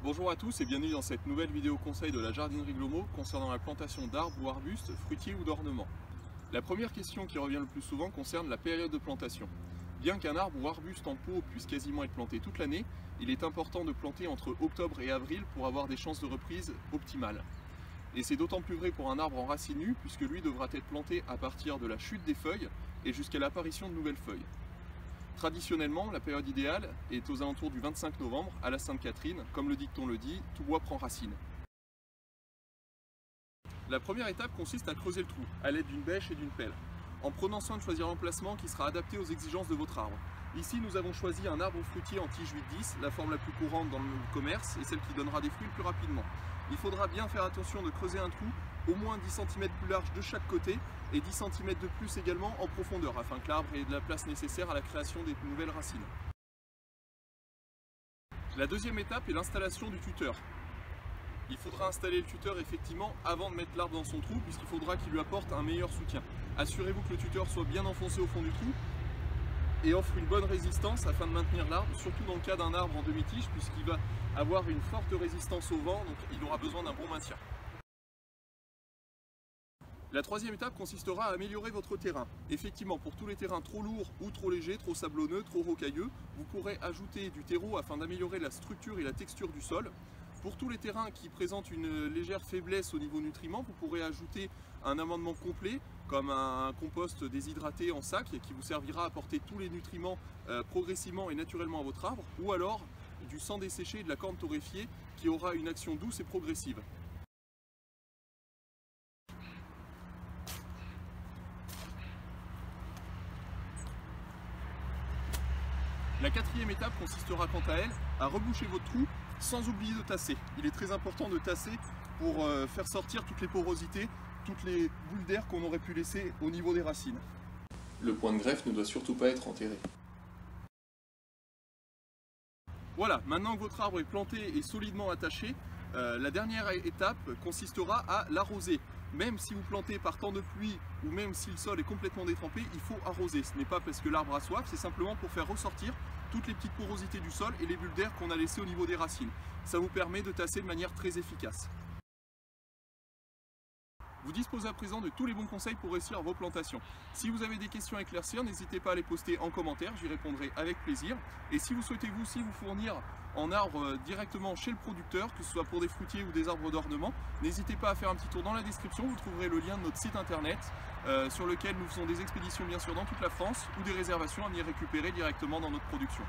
Bonjour à tous et bienvenue dans cette nouvelle vidéo conseil de la jardinerie Glomo concernant la plantation d'arbres ou arbustes, fruitiers ou d'ornements. La première question qui revient le plus souvent concerne la période de plantation. Bien qu'un arbre ou arbuste en pot puisse quasiment être planté toute l'année, il est important de planter entre octobre et avril pour avoir des chances de reprise optimales. Et c'est d'autant plus vrai pour un arbre en racines nues puisque lui devra être planté à partir de la chute des feuilles et jusqu'à l'apparition de nouvelles feuilles. Traditionnellement, la période idéale est aux alentours du 25 novembre, à la Sainte-Catherine. Comme le dicton le dit, tout bois prend racine. La première étape consiste à creuser le trou, à l'aide d'une bêche et d'une pelle, en prenant soin de choisir l'emplacement qui sera adapté aux exigences de votre arbre. Ici, nous avons choisi un arbre fruitier en tige 8-10, la forme la plus courante dans le commerce et celle qui donnera des fruits le plus rapidement. Il faudra bien faire attention de creuser un trou au moins 10 cm plus large de chaque côté et 10 cm de plus également en profondeur afin que l'arbre ait de la place nécessaire à la création des nouvelles racines. La deuxième étape est l'installation du tuteur. Il faudra installer le tuteur effectivement avant de mettre l'arbre dans son trou puisqu'il faudra qu'il lui apporte un meilleur soutien. Assurez-vous que le tuteur soit bien enfoncé au fond du trou et offre une bonne résistance afin de maintenir l'arbre, surtout dans le cas d'un arbre en demi-tige puisqu'il va avoir une forte résistance au vent, donc il aura besoin d'un bon maintien. La troisième étape consistera à améliorer votre terrain. Effectivement, pour tous les terrains trop lourds ou trop légers, trop sablonneux, trop rocailleux, vous pourrez ajouter du terreau afin d'améliorer la structure et la texture du sol. Pour tous les terrains qui présentent une légère faiblesse au niveau nutriments, vous pourrez ajouter un amendement complet comme un compost déshydraté en sac qui vous servira à apporter tous les nutriments progressivement et naturellement à votre arbre, ou alors du sang desséché et de la corne torréfiée qui aura une action douce et progressive. La quatrième étape consistera quant à elle à reboucher votre trou sans oublier de tasser. Il est très important de tasser pour faire sortir toutes les porosités, toutes les boules d'air qu'on aurait pu laisser au niveau des racines. Le point de greffe ne doit surtout pas être enterré. Voilà, maintenant que votre arbre est planté et solidement attaché, la dernière étape consistera à l'arroser. Même si vous plantez par temps de pluie ou même si le sol est complètement détrempé, il faut arroser. Ce n'est pas parce que l'arbre a soif, c'est simplement pour faire ressortir toutes les petites porosités du sol et les bulles d'air qu'on a laissées au niveau des racines. Ça vous permet de tasser de manière très efficace. Vous disposez à présent de tous les bons conseils pour réussir vos plantations. Si vous avez des questions à éclaircir, n'hésitez pas à les poster en commentaire, j'y répondrai avec plaisir. Et si vous souhaitez vous aussi vous fournir en arbres directement chez le producteur, que ce soit pour des fruitiers ou des arbres d'ornement, n'hésitez pas à faire un petit tour dans la description, vous trouverez le lien de notre site internet sur lequel nous faisons des expéditions bien sûr dans toute la France ou des réservations à venir récupérer directement dans notre production.